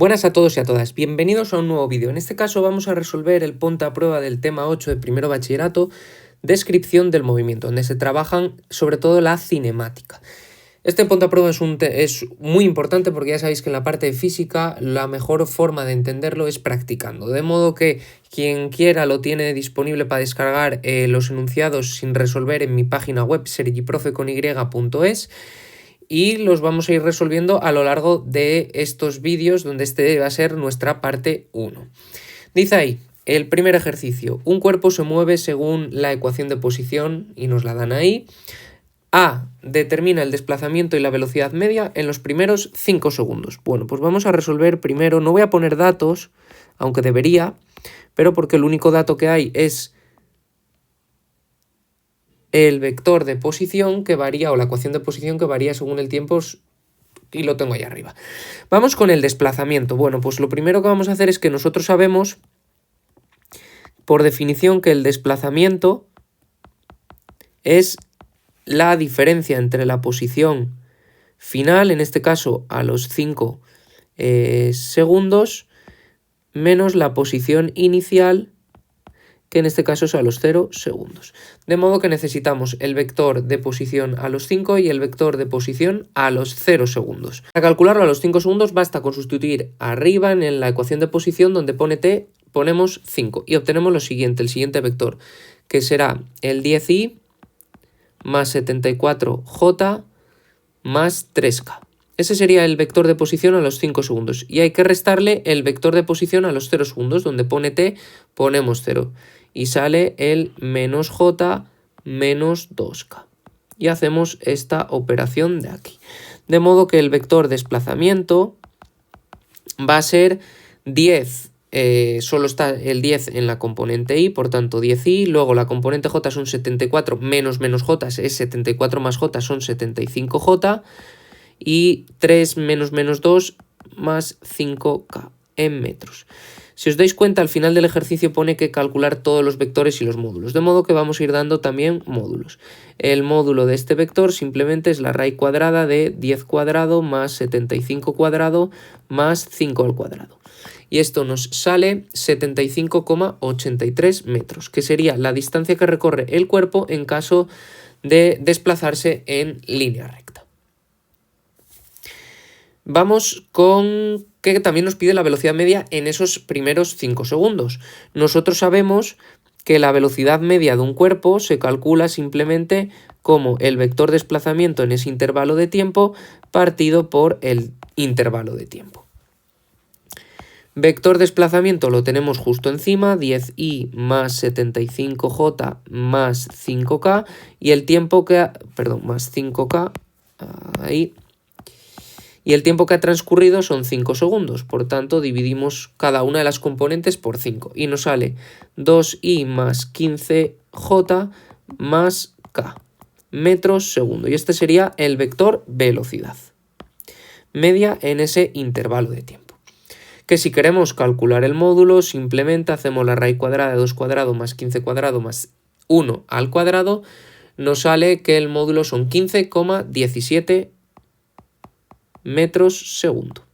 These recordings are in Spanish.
Buenas a todos y a todas, bienvenidos a un nuevo vídeo. En este caso vamos a resolver el ponte a prueba del tema 8 de primero bachillerato, descripción del movimiento, donde se trabajan sobre todo la cinemática. Este ponte a prueba es muy importante porque ya sabéis que en la parte de física la mejor forma de entenderlo es practicando, de modo que quien quiera lo tiene disponible para descargar los enunciados sin resolver en mi página web sergiprofe.es. Y los vamos a ir resolviendo a lo largo de estos vídeos, donde este va a ser nuestra parte 1. Dice ahí, el primer ejercicio, un cuerpo se mueve según la ecuación de posición, y nos la dan ahí. A determina el desplazamiento y la velocidad media en los primeros 5 segundos. Bueno, pues vamos a resolver primero, no voy a poner datos, aunque debería, pero porque el único dato que hay es el vector de posición que varía, o la ecuación de posición que varía según el tiempo, y lo tengo ahí arriba. Vamos con el desplazamiento. Bueno, pues lo primero que vamos a hacer es que nosotros sabemos, por definición, que el desplazamiento es la diferencia entre la posición final, en este caso a los 5 segundos, menos la posición inicial, que en este caso es a los 0 segundos. De modo que necesitamos el vector de posición a los 5 y el vector de posición a los 0 segundos. Para calcularlo a los 5 segundos basta con sustituir arriba en la ecuación de posición donde pone t, ponemos 5 y obtenemos lo siguiente, el siguiente vector, que será el 10i más 74j más 3k. Ese sería el vector de posición a los 5 segundos. Y hay que restarle el vector de posición a los 0 segundos. Donde pone t, ponemos 0. Y sale el menos j menos 2k. Y hacemos esta operación de aquí. De modo que el vector desplazamiento va a ser 10. Solo está el 10 en la componente i, por tanto 10i. Luego la componente j son 74 menos j es 74 más j son 75j. Y 3 menos 2 más 5k en metros. Si os dais cuenta, al final del ejercicio pone que calcular todos los vectores y los módulos, de modo que vamos a ir dando también módulos. El módulo de este vector simplemente es la raíz cuadrada de 10 cuadrado más 75 cuadrado más 5 al cuadrado. Y esto nos sale 75,83 metros, que sería la distancia que recorre el cuerpo en caso de desplazarse en línea recta. Vamos con que también nos pide la velocidad media en esos primeros 5 segundos. Nosotros sabemos que la velocidad media de un cuerpo se calcula simplemente como el vector desplazamiento en ese intervalo de tiempo partido por el intervalo de tiempo. Vector desplazamiento lo tenemos justo encima, 10i más 75j más 5k, y el tiempo que más 5k, ahí. Y el tiempo que ha transcurrido son 5 segundos, por tanto dividimos cada una de las componentes por 5 y nos sale 2i más 15j más k metros segundo. Y este sería el vector velocidad media en ese intervalo de tiempo. Que si queremos calcular el módulo, simplemente hacemos la raíz cuadrada de 2 cuadrado más 15 cuadrado más 1 al cuadrado. Nos sale que el módulo son 15,17 metros segundo.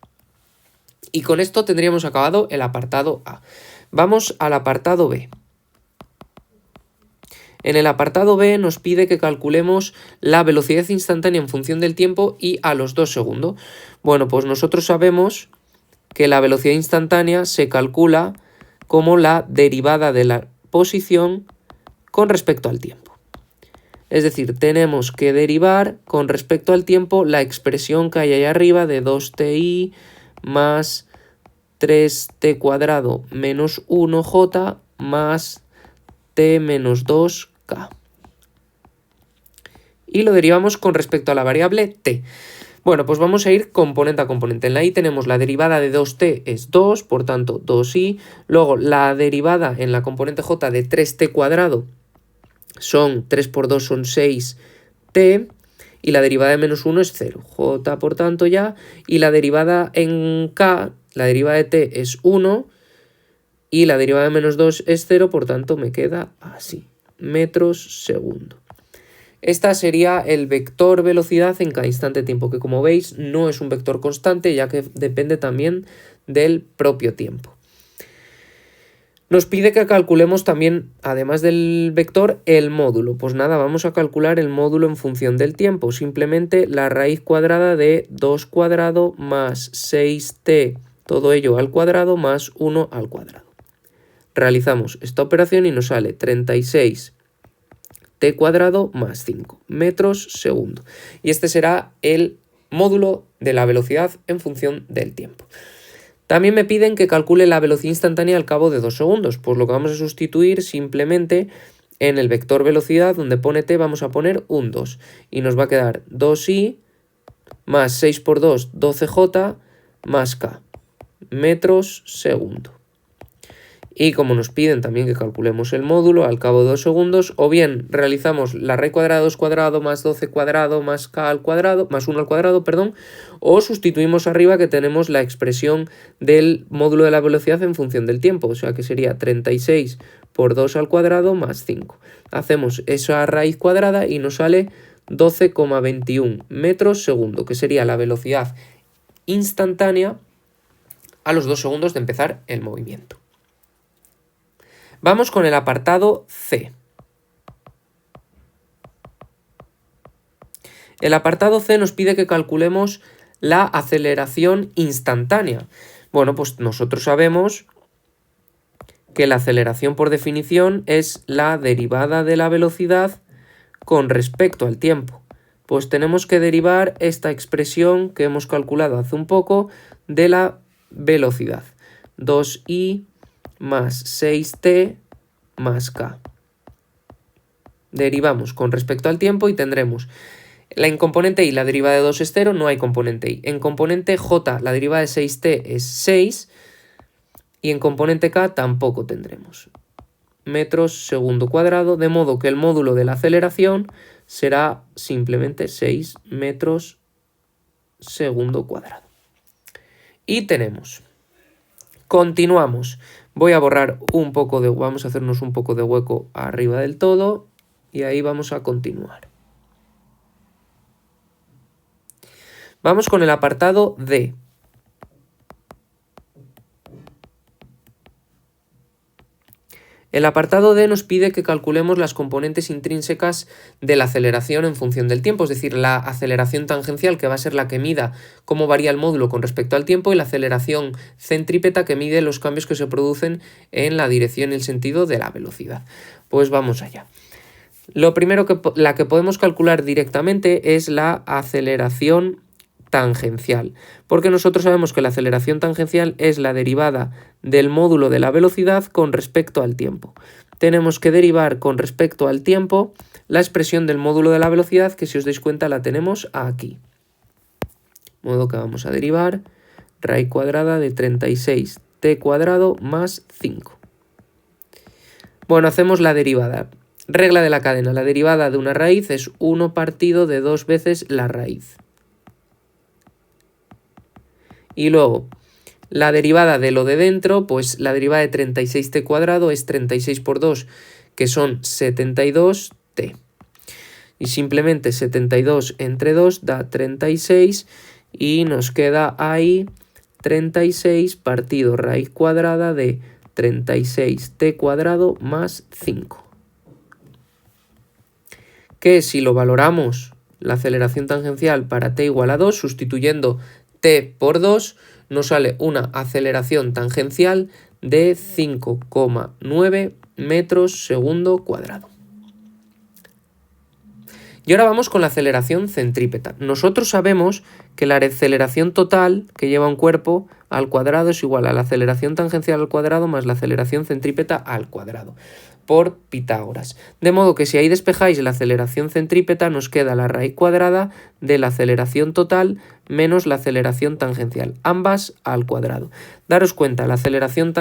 Y con esto tendríamos acabado el apartado A. Vamos al apartado B. En el apartado B nos pide que calculemos la velocidad instantánea en función del tiempo y a los 2 segundos. Bueno, pues nosotros sabemos que la velocidad instantánea se calcula como la derivada de la posición con respecto al tiempo. Es decir, tenemos que derivar con respecto al tiempo la expresión que hay ahí arriba de 2ti más 3t cuadrado menos 1j más t menos 2k. Y lo derivamos con respecto a la variable t. Bueno, pues vamos a ir componente a componente. En la i tenemos la derivada de 2t es 2, por tanto 2i. Luego la derivada en la componente j de 3t cuadrado son 3 por 2 son 6t, y la derivada de menos 1 es 0, j por tanto ya, y la derivada en k, la derivada de t es 1, y la derivada de menos 2 es 0, por tanto me queda así, metros segundo. Esta sería el vector velocidad en cada instante de tiempo, que como veis no es un vector constante, ya que depende también del propio tiempo. Nos pide que calculemos también, además del vector, el módulo. Pues nada, vamos a calcular el módulo en función del tiempo. Simplemente la raíz cuadrada de 2 cuadrado más 6t, todo ello al cuadrado, más 1 al cuadrado. Realizamos esta operación y nos sale 36t cuadrado más 5 metros segundo. Y este será el módulo de la velocidad en función del tiempo. También me piden que calcule la velocidad instantánea al cabo de 2 segundos. Pues lo que vamos a sustituir simplemente en el vector velocidad donde pone t vamos a poner un 2. Y nos va a quedar 2i más 6 por 2, 12j más k metros segundo. Y como nos piden también que calculemos el módulo al cabo de 2 segundos, o bien realizamos la raíz cuadrada de 2 cuadrado más 12 cuadrado más k al cuadrado, más 1 al cuadrado, perdón, o sustituimos arriba que tenemos la expresión del módulo de la velocidad en función del tiempo, o sea que sería 36 por 2 al cuadrado más 5. Hacemos esa raíz cuadrada y nos sale 12,21 metros segundo, que sería la velocidad instantánea a los 2 segundos de empezar el movimiento. Vamos con el apartado C. El apartado C nos pide que calculemos la aceleración instantánea. Bueno, pues nosotros sabemos que la aceleración por definición es la derivada de la velocidad con respecto al tiempo. Pues tenemos que derivar esta expresión que hemos calculado hace un poco de la velocidad. 2i más 6t más k. Derivamos con respecto al tiempo y tendremos en componente i la derivada de 2 es 0, no hay componente i. En componente j la derivada de 6t es 6 y en componente k tampoco tendremos. Metros segundo cuadrado, de modo que el módulo de la aceleración será simplemente 6 metros segundo cuadrado. Y tenemos. Continuamos. Voy a borrar un poco de, vamos a hacernos un poco de hueco arriba del todo y ahí vamos a continuar. Vamos con el apartado D. El apartado D nos pide que calculemos las componentes intrínsecas de la aceleración en función del tiempo, es decir, la aceleración tangencial, que va a ser la que mida cómo varía el módulo con respecto al tiempo, y la aceleración centrípeta, que mide los cambios que se producen en la dirección y el sentido de la velocidad. Pues vamos allá. Lo primero la que podemos calcular directamente es la aceleración tangencial, porque nosotros sabemos que la aceleración tangencial es la derivada del módulo de la velocidad con respecto al tiempo. Tenemos que derivar con respecto al tiempo la expresión del módulo de la velocidad, que si os dais cuenta la tenemos aquí. De modo que vamos a derivar raíz cuadrada de 36t cuadrado más 5. Bueno, hacemos la derivada. Regla de la cadena, la derivada de una raíz es 1 partido de 2 veces la raíz. Y luego, la derivada de lo de dentro, pues la derivada de 36t cuadrado es 36 por 2, que son 72t. Y simplemente 72 entre 2 da 36 y nos queda ahí 36 partido raíz cuadrada de 36t cuadrado más 5. Que si lo valoramos la aceleración tangencial para t igual a 2, sustituyendo t por 2, nos sale una aceleración tangencial de 5,9 metros segundo cuadrado. Y ahora vamos con la aceleración centrípeta. Nosotros sabemos que la aceleración total que lleva un cuerpo al cuadrado es igual a la aceleración tangencial al cuadrado más la aceleración centrípeta al cuadrado, por Pitágoras. De modo que si ahí despejáis la aceleración centrípeta, nos queda la raíz cuadrada de la aceleración total menos la aceleración tangencial, ambas al cuadrado. Daros cuenta, la aceleración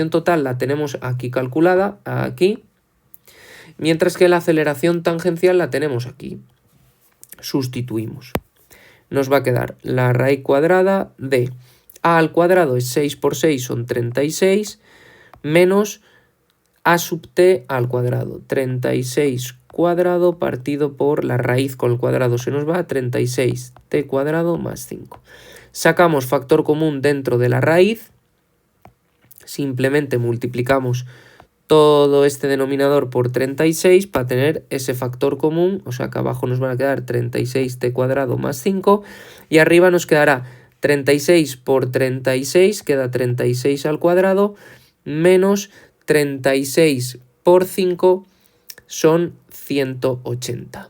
total la tenemos aquí calculada, aquí, mientras que la aceleración tangencial la tenemos aquí. Sustituimos. Nos va a quedar la raíz cuadrada de a al cuadrado es 6 por 6 son 36 menos a sub t al cuadrado, 36 cuadrado partido por la raíz con el cuadrado se nos va, 36t cuadrado más 5. Sacamos factor común dentro de la raíz, simplemente multiplicamos todo este denominador por 36 para tener ese factor común, o sea que abajo nos van a quedar 36t cuadrado más 5 y arriba nos quedará 36 por 36, queda 36 al cuadrado, menos 36 por 5 son 180.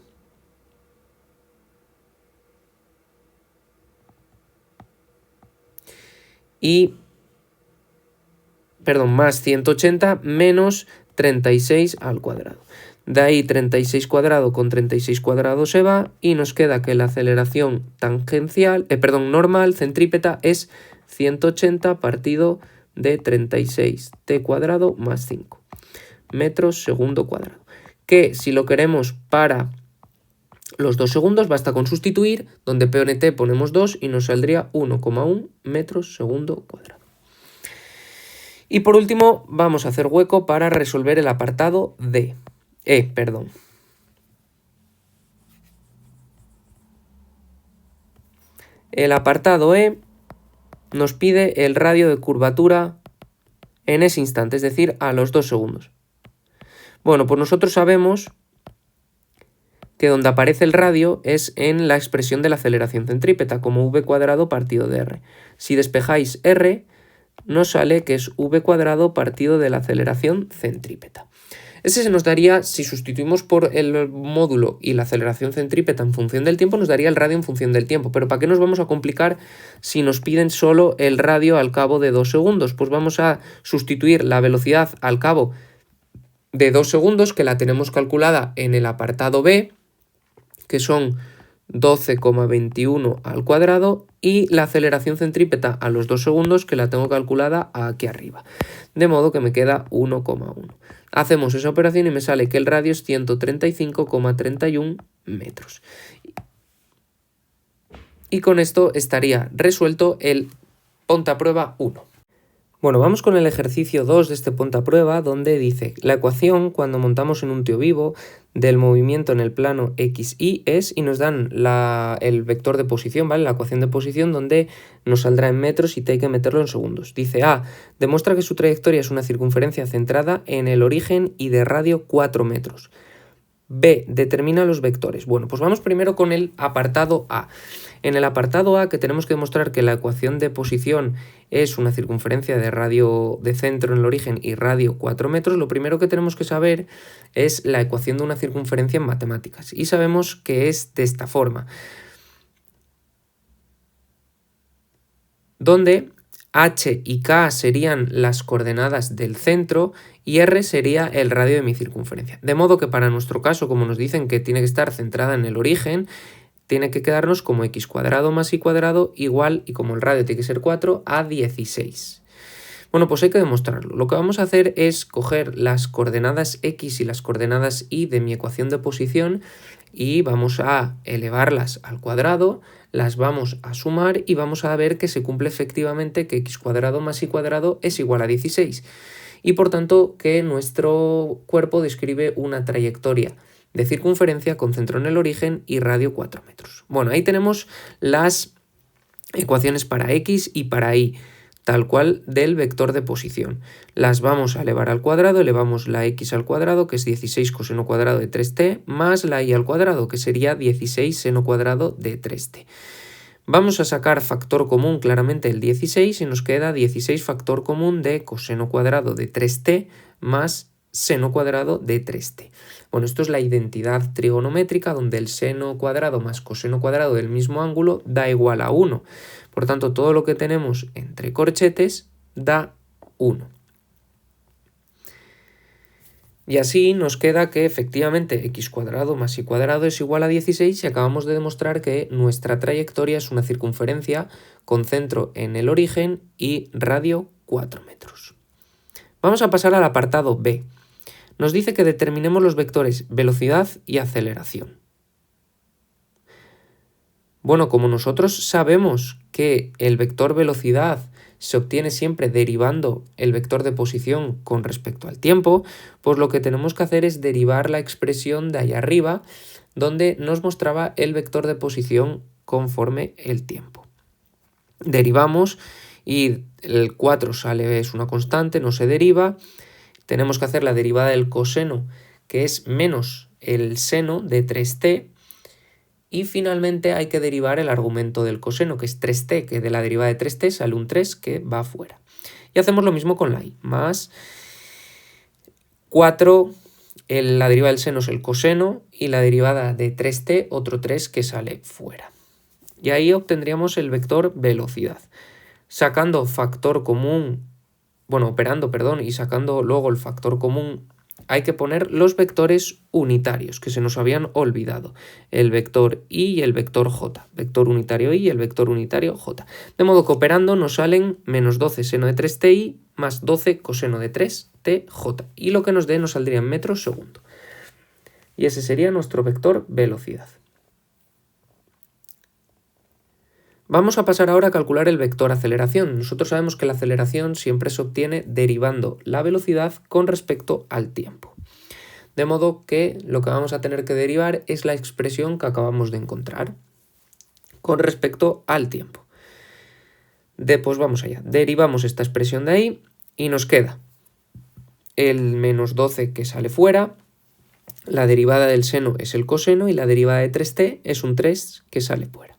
Más 180 menos 36 al cuadrado. De ahí 36 cuadrado con 36 cuadrado se va y nos queda que la aceleración normal, centrípeta, es 180 partido de 36t cuadrado más 5 metros segundo cuadrado. Que si lo queremos para los 2 segundos basta con sustituir, donde P o T ponemos 2 y nos saldría 1,1 metros segundo cuadrado. Y por último vamos a hacer hueco para resolver el apartado El apartado E nos pide el radio de curvatura en ese instante, es decir, a los 2 segundos. Bueno, pues nosotros sabemos que donde aparece el radio es en la expresión de la aceleración centrípeta, como v cuadrado partido de r. Si despejáis r, nos sale que es v cuadrado partido de la aceleración centrípeta. Ese se nos daría, si sustituimos por el módulo y la aceleración centrípeta en función del tiempo, nos daría el radio en función del tiempo. Pero ¿para qué nos vamos a complicar si nos piden solo el radio al cabo de 2 segundos? Pues vamos a sustituir la velocidad al cabo de 2 segundos, que la tenemos calculada en el apartado B, que son 12,21 al cuadrado, y la aceleración centrípeta a los 2 segundos, que la tengo calculada aquí arriba. De modo que me queda 1,1. Hacemos esa operación y me sale que el radio es 135,31 metros. Y con esto estaría resuelto el ponte a prueba 1. Bueno, vamos con el ejercicio 2 de este ponte a prueba, donde dice la ecuación cuando montamos en un tío vivo del movimiento en el plano XY es, y nos dan el vector de posición, ¿vale? La ecuación de posición, donde nos saldrá en metros y te hay que meterlo en segundos. Dice A, demuestra que su trayectoria es una circunferencia centrada en el origen y de radio 4 metros. B, determina los vectores. Bueno, pues vamos primero con el apartado A. En el apartado A, que tenemos que demostrar que la ecuación de posición es una circunferencia de radio de centro en el origen y radio 4 metros, lo primero que tenemos que saber es la ecuación de una circunferencia en matemáticas. Y sabemos que es de esta forma, donde H y K serían las coordenadas del centro y R sería el radio de mi circunferencia. De modo que para nuestro caso, como nos dicen que tiene que estar centrada en el origen, tiene que quedarnos como x cuadrado más y cuadrado igual, y como el radio tiene que ser 4, a 16. Bueno, pues hay que demostrarlo. Lo que vamos a hacer es coger las coordenadas x y las coordenadas y de mi ecuación de posición y vamos a elevarlas al cuadrado, las vamos a sumar y vamos a ver que se cumple efectivamente que x cuadrado más y cuadrado es igual a 16. Y por tanto que nuestro cuerpo describe una trayectoria de circunferencia con centro en el origen y radio 4 metros. Bueno, ahí tenemos las ecuaciones para x y para y, tal cual del vector de posición. Las vamos a elevar al cuadrado, elevamos la x al cuadrado, que es 16 coseno cuadrado de 3t, más la y al cuadrado, que sería 16 seno cuadrado de 3t. Vamos a sacar factor común claramente el 16 y nos queda 16 factor común de coseno cuadrado de 3t más seno cuadrado de 3t. Bueno, esto es la identidad trigonométrica, donde el seno cuadrado más coseno cuadrado del mismo ángulo da igual a 1. Por tanto, todo lo que tenemos entre corchetes da 1. Y así nos queda que efectivamente x cuadrado más y cuadrado es igual a 16 y acabamos de demostrar que nuestra trayectoria es una circunferencia con centro en el origen y radio 4 metros. Vamos a pasar al apartado B. Nos dice que determinemos los vectores velocidad y aceleración. Bueno, como nosotros sabemos que el vector velocidad se obtiene siempre derivando el vector de posición con respecto al tiempo, pues lo que tenemos que hacer es derivar la expresión de ahí arriba, donde nos mostraba el vector de posición conforme el tiempo. Derivamos y el 4 sale, es una constante, no se deriva. Tenemos que hacer la derivada del coseno, que es menos el seno de 3t. Y finalmente hay que derivar el argumento del coseno, que es 3t, que de la derivada de 3t sale un 3 que va afuera. Y hacemos lo mismo con la y, más 4, la derivada del seno es el coseno, y la derivada de 3t, otro 3 que sale fuera. Y ahí obtendríamos el vector velocidad. Sacando factor común, operando, y sacando luego el factor común, hay que poner los vectores unitarios que se nos habían olvidado. El vector y y el vector j. Vector unitario y el vector unitario j. De modo que operando nos salen menos 12 seno de 3ti más 12 coseno de 3tj. Y lo que nos dé nos saldría en metros segundo. Y ese sería nuestro vector velocidad. Vamos a pasar ahora a calcular el vector aceleración. Nosotros sabemos que la aceleración siempre se obtiene derivando la velocidad con respecto al tiempo. De modo que lo que vamos a tener que derivar es la expresión que acabamos de encontrar con respecto al tiempo. Pues vamos allá. Derivamos esta expresión de ahí y nos queda el menos 12 que sale fuera, la derivada del seno es el coseno y la derivada de 3t es un 3 que sale fuera.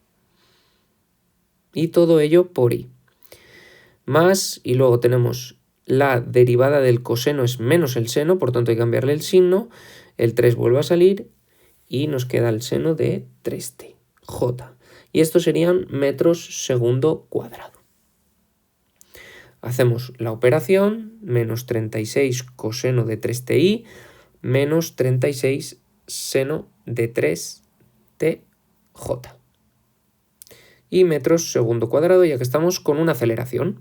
Y todo ello por i. Más, y luego tenemos la derivada del coseno es menos el seno, por tanto hay que cambiarle el signo, el 3 vuelve a salir y nos queda el seno de 3t, j. Y estos serían metros segundo cuadrado. Hacemos la operación, menos 36 coseno de 3ti, menos 36 seno de 3tj. Y metros segundo cuadrado, ya que estamos con una aceleración.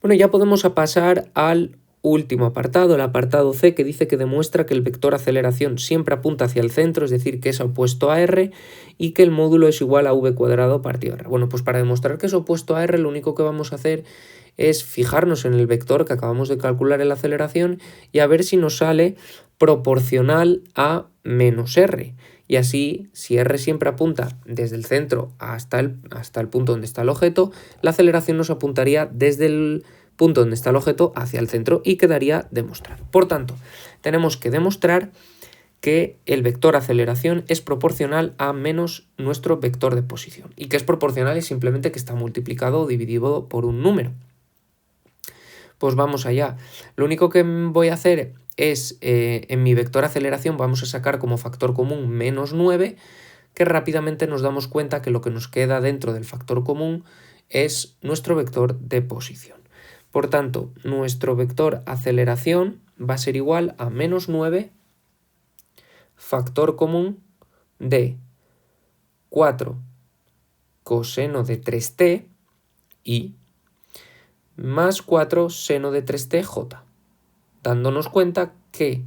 Bueno, ya podemos pasar al último apartado, el apartado C, que dice que demuestra que el vector aceleración siempre apunta hacia el centro, es decir, que es opuesto a r, y que el módulo es igual a v cuadrado partido r. Bueno, pues para demostrar que es opuesto a r, lo único que vamos a hacer es fijarnos en el vector que acabamos de calcular en la aceleración y a ver si nos sale proporcional a menos r. Y así, si r siempre apunta desde el centro hasta el punto donde está el objeto, la aceleración nos apuntaría desde el punto donde está el objeto hacia el centro y quedaría demostrado. Por tanto, tenemos que demostrar que el vector aceleración es proporcional a menos nuestro vector de posición. Y que es proporcional es simplemente que está multiplicado o dividido por un número. Pues vamos allá. Lo único que voy a hacer es, en mi vector aceleración vamos a sacar como factor común menos 9, que rápidamente nos damos cuenta que lo que nos queda dentro del factor común es nuestro vector de posición. Por tanto, nuestro vector aceleración va a ser igual a menos 9 factor común de 4 coseno de 3t y más 4 seno de 3tj, dándonos cuenta que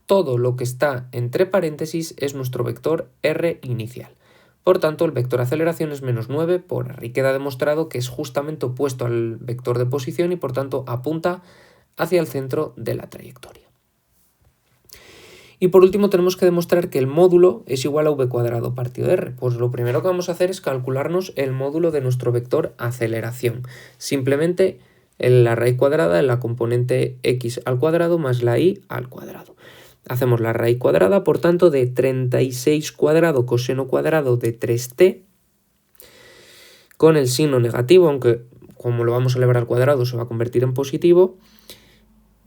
todo lo que está entre paréntesis es nuestro vector r inicial. Por tanto, el vector aceleración es menos 9 por r y queda demostrado que es justamente opuesto al vector de posición y por tanto apunta hacia el centro de la trayectoria. Y por último tenemos que demostrar que el módulo es igual a v cuadrado partido r. Pues lo primero que vamos a hacer es calcularnos el módulo de nuestro vector aceleración. Simplemente la raíz cuadrada de la componente x al cuadrado más la y al cuadrado. Hacemos la raíz cuadrada, por tanto, de 36 cuadrado coseno cuadrado de 3t con el signo negativo, aunque como lo vamos a elevar al cuadrado se va a convertir en positivo,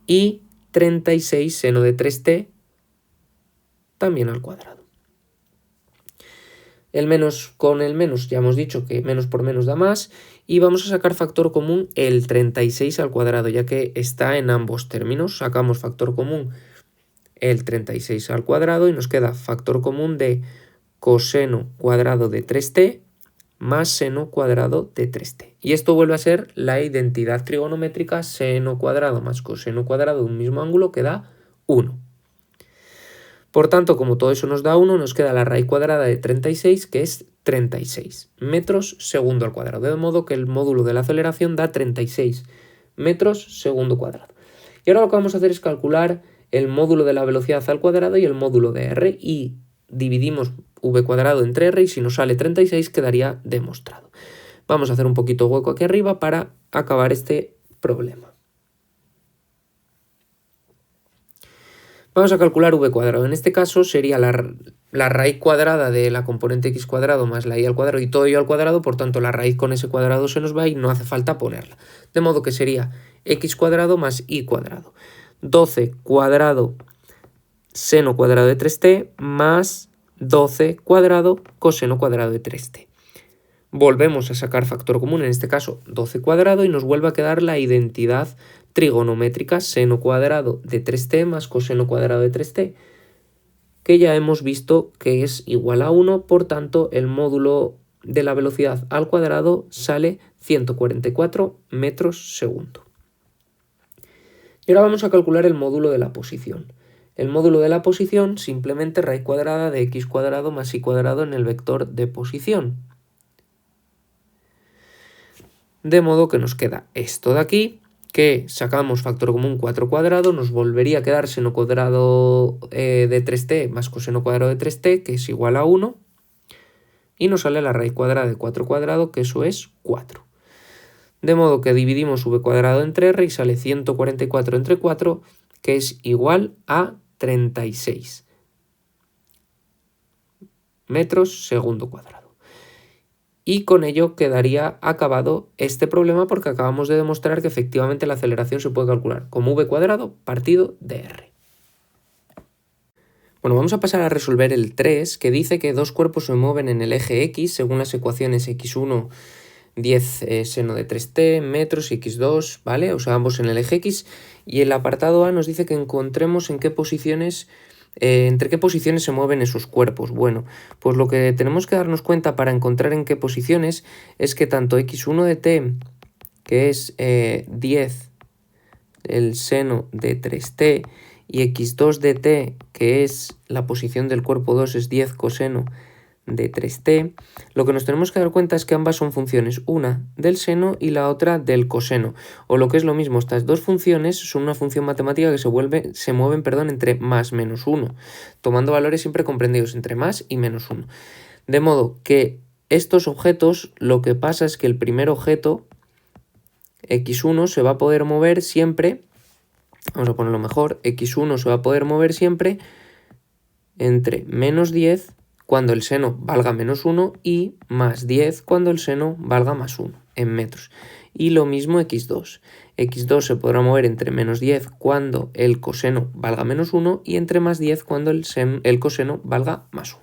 y 36 seno de 3t también al cuadrado. El menos con el menos, ya hemos dicho que menos por menos da más, y vamos a sacar factor común el 36 al cuadrado, ya que está en ambos términos. Sacamos factor común el 36 al cuadrado y nos queda factor común de coseno cuadrado de 3t más seno cuadrado de 3t. Y esto vuelve a ser la identidad trigonométrica seno cuadrado más coseno cuadrado de un mismo ángulo que da 1. Por tanto, como todo eso nos da 1, nos queda la raíz cuadrada de 36, que es 36 metros segundo al cuadrado. De modo que el módulo de la aceleración da 36 metros segundo cuadrado. Y ahora lo que vamos a hacer es calcular el módulo de la velocidad al cuadrado y el módulo de r, y dividimos v cuadrado entre r, y si nos sale 36 quedaría demostrado. Vamos a hacer un poquito hueco aquí arriba para acabar este problema. Vamos a calcular v cuadrado. En este caso sería la raíz cuadrada de la componente x cuadrado más la y al cuadrado y todo ello al cuadrado, por tanto la raíz con ese cuadrado se nos va y no hace falta ponerla. De modo que sería x cuadrado más y cuadrado. 12 cuadrado seno cuadrado de 3t más 12 cuadrado coseno cuadrado de 3t. Volvemos a sacar factor común, en este caso 12 cuadrado, y nos vuelve a quedar la identidad trigonométrica seno cuadrado de 3t más coseno cuadrado de 3t, que ya hemos visto que es igual a 1, por tanto el módulo de la velocidad al cuadrado sale 144 metros segundo. Y ahora vamos a calcular el módulo de la posición. El módulo de la posición, simplemente raíz cuadrada de x cuadrado más y cuadrado en el vector de posición. De modo que nos queda esto de aquí, que sacamos factor común 4 cuadrado, nos volvería a quedar seno cuadrado de 3t más coseno cuadrado de 3t, que es igual a 1, y nos sale la raíz cuadrada de 4 cuadrado, que eso es 4. De modo que dividimos v cuadrado entre r y sale 144 entre 4, que es igual a 36 metros segundo cuadrado. Y con ello quedaría acabado este problema, porque acabamos de demostrar que efectivamente la aceleración se puede calcular como v cuadrado partido de r. Bueno, vamos a pasar a resolver el 3, que dice que dos cuerpos se mueven en el eje x según las ecuaciones x1 10 seno de 3t metros y x2, ¿vale? O sea, ambos en el eje x, y el apartado A nos dice que encontremos en qué posiciones, entre qué posiciones se mueven esos cuerpos. Bueno, pues lo que tenemos que darnos cuenta para encontrar en qué posiciones es que tanto x1 de t, que es 10 el seno de 3t, y x2 de t, que es la posición del cuerpo 2, es 10 coseno de 3t, lo que nos tenemos que dar cuenta es que ambas son funciones, una del seno y la otra del coseno, o lo que es lo mismo, estas dos funciones son una función matemática que se mueven entre más menos 1, tomando valores siempre comprendidos entre más y menos 1. De modo que estos objetos, lo que pasa es que el primer objeto, x1, se va a poder mover siempre, vamos a ponerlo mejor, x1 se va a poder mover siempre entre menos 10 cuando el seno valga menos 1 y más 10 cuando el seno valga más 1 en metros. Y lo mismo x2. x2 se podrá mover entre menos 10 cuando el coseno valga menos 1 y entre más 10 cuando el coseno valga más 1.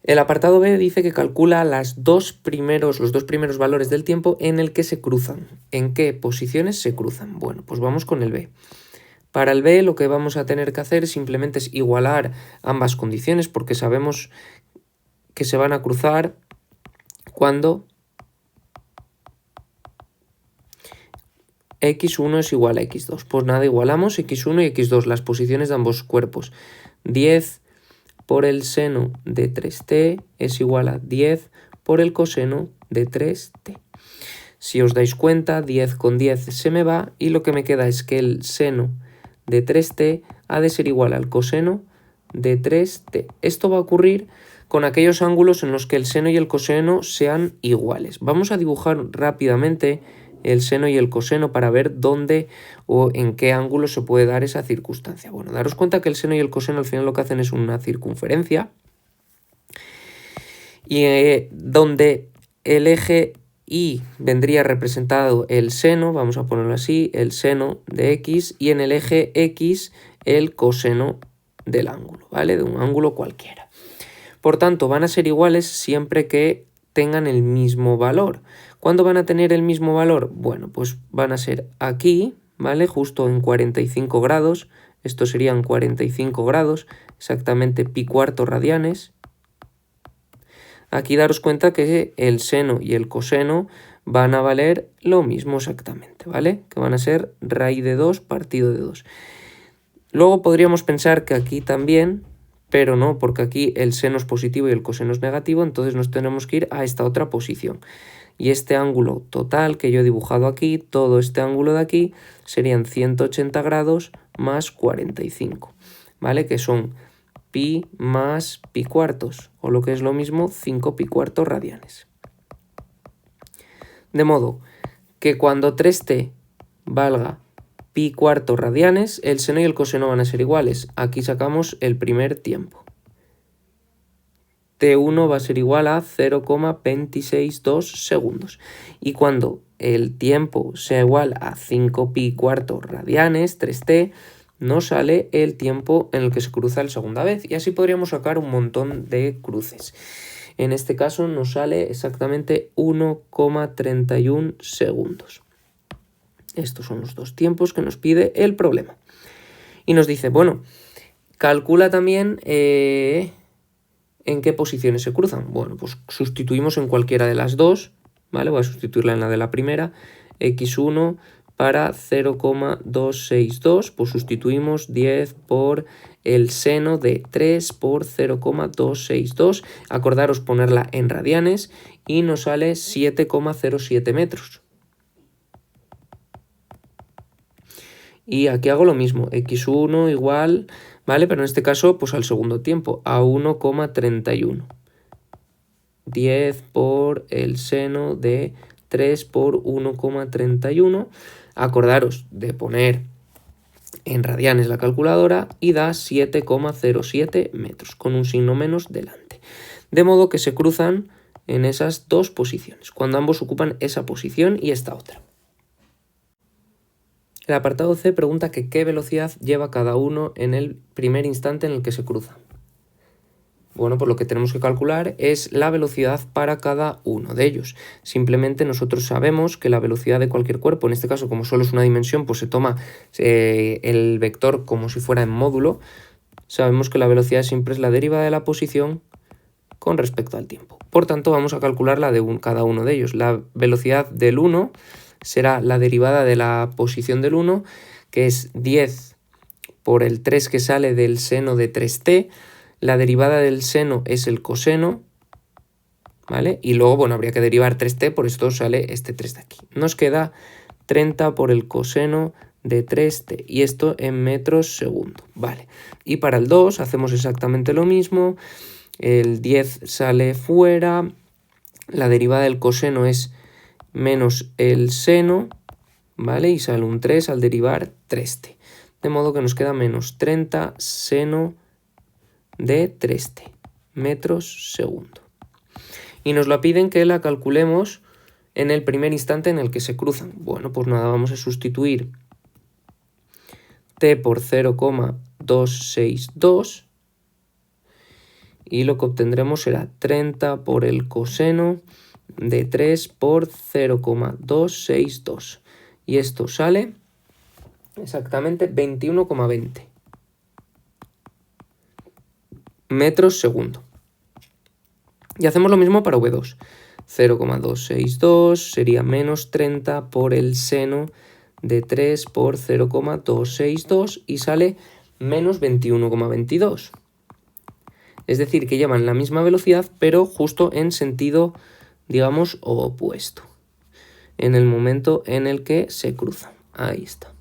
El apartado B dice que calcula los dos primeros valores del tiempo en el que se cruzan. ¿En qué posiciones se cruzan? Bueno, pues vamos con el B. Para el B lo que vamos a tener que hacer simplemente es igualar ambas condiciones, porque sabemos que se van a cruzar cuando x1 es igual a x2. Pues nada, igualamos x1 y x2, las posiciones de ambos cuerpos. 10 por el seno de 3t es igual a 10 por el coseno de 3t. Si os dais cuenta, 10 con 10 se me va y lo que me queda es que el seno de 3t ha de ser igual al coseno de 3t. Esto va a ocurrir con aquellos ángulos en los que el seno y el coseno sean iguales. Vamos a dibujar rápidamente el seno y el coseno para ver dónde o en qué ángulo se puede dar esa circunstancia. Bueno, daros cuenta que el seno y el coseno al final lo que hacen es una circunferencia, y donde el eje Y vendría representado el seno, vamos a ponerlo así, el seno de x, y en el eje x el coseno del ángulo, ¿vale? De un ángulo cualquiera. Por tanto, van a ser iguales siempre que tengan el mismo valor. ¿Cuándo van a tener el mismo valor? Bueno, pues van a ser aquí, ¿vale? Justo en 45 grados, estos serían 45 grados, exactamente pi cuarto radianes. Aquí daros cuenta que el seno y el coseno van a valer lo mismo exactamente, ¿vale? Que van a ser raíz de 2 partido de 2. Luego podríamos pensar que aquí también, pero no, porque aquí el seno es positivo y el coseno es negativo, entonces nos tenemos que ir a esta otra posición. Y este ángulo total que yo he dibujado aquí, todo este ángulo de aquí, serían 180 grados más 45, ¿vale? Que son pi más pi cuartos, o lo que es lo mismo, 5 pi cuartos radianes. De modo que cuando 3t valga pi cuartos radianes, el seno y el coseno van a ser iguales. Aquí sacamos el primer tiempo. T1 va a ser igual a 0,262 segundos. Y cuando el tiempo sea igual a 5 pi cuartos radianes, 3t, nos sale el tiempo en el que se cruza la segunda vez. Y así podríamos sacar un montón de cruces. En este caso nos sale exactamente 1,31 segundos. Estos son los dos tiempos que nos pide el problema. Y nos dice, bueno, calcula también en qué posiciones se cruzan. Bueno, pues sustituimos en cualquiera de las dos, ¿vale? Voy a sustituirla en la de la primera. X1 para 0,262, pues sustituimos 10 por el seno de 3 por 0,262. Acordaros ponerla en radianes y nos sale 7,07 metros. Y aquí hago lo mismo, x1 igual, ¿vale? Pero en este caso, pues al segundo tiempo, a 1,31. 10 por el seno de 3 por 1,31. Acordaros de poner en radianes la calculadora y da 7,07 metros, con un signo menos delante. De modo que se cruzan en esas dos posiciones, cuando ambos ocupan esa posición y esta otra. El apartado C pregunta que qué velocidad lleva cada uno en el primer instante en el que se cruzan. Bueno, pues lo que tenemos que calcular es la velocidad para cada uno de ellos. Simplemente nosotros sabemos que la velocidad de cualquier cuerpo, en este caso como solo es una dimensión, pues se toma el vector como si fuera en módulo. Sabemos que la velocidad siempre es la derivada de la posición con respecto al tiempo. Por tanto, vamos a calcular la de cada uno de ellos. La velocidad del 1 será la derivada de la posición del 1, que es 10 por el 3 que sale del seno de 3t. La derivada del seno es el coseno, ¿vale? Y luego, bueno, habría que derivar 3t, por esto sale este 3 de aquí. Nos queda 30 por el coseno de 3t, y esto en metros segundo, ¿vale? Y para el 2 hacemos exactamente lo mismo. El 10 sale fuera, la derivada del coseno es menos el seno, ¿vale? Y sale un 3 al derivar 3t. De modo que nos queda menos 30 seno de 3t, metros segundo. Y nos la piden que la calculemos en el primer instante en el que se cruzan. Bueno, pues nada, vamos a sustituir t por 0,262 y lo que obtendremos será 30 por el coseno de 3 por 0,262. Y esto sale exactamente 21,20 metros segundo. Y hacemos lo mismo para V2. 0,262 sería menos 30 por el seno de 3 por 0,262 y sale menos 21,22. Es decir, que llevan la misma velocidad, pero justo en sentido, digamos, opuesto. En el momento en el que se cruzan. Ahí está.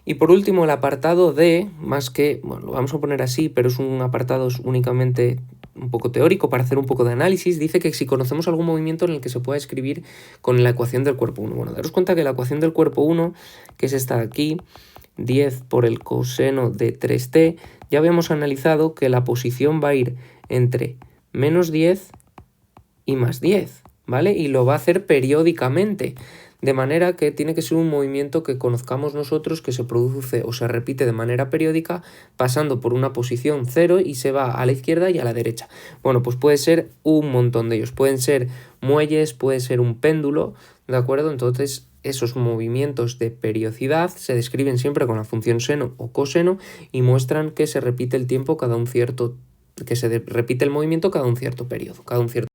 Y por último, el apartado D, más que, bueno, lo vamos a poner así, pero es un apartado únicamente un poco teórico para hacer un poco de análisis, dice que si conocemos algún movimiento en el que se pueda escribir con la ecuación del cuerpo 1. Bueno, daros cuenta que la ecuación del cuerpo 1, que es esta de aquí, 10 por el coseno de 3t, ya habíamos analizado que la posición va a ir entre menos 10 y más 10, ¿vale? Y lo va a hacer periódicamente. De manera que tiene que ser un movimiento que conozcamos nosotros, que se produce o se repite de manera periódica, pasando por una posición 0 y se va a la izquierda y a la derecha. Bueno, pues puede ser un montón de ellos. Pueden ser muelles, puede ser un péndulo, ¿de acuerdo? Entonces, esos movimientos de periodicidad se describen siempre con la función seno o coseno y muestran que se repite el tiempo cada un cierto, que se repite el movimiento cada un cierto periodo, cada un cierto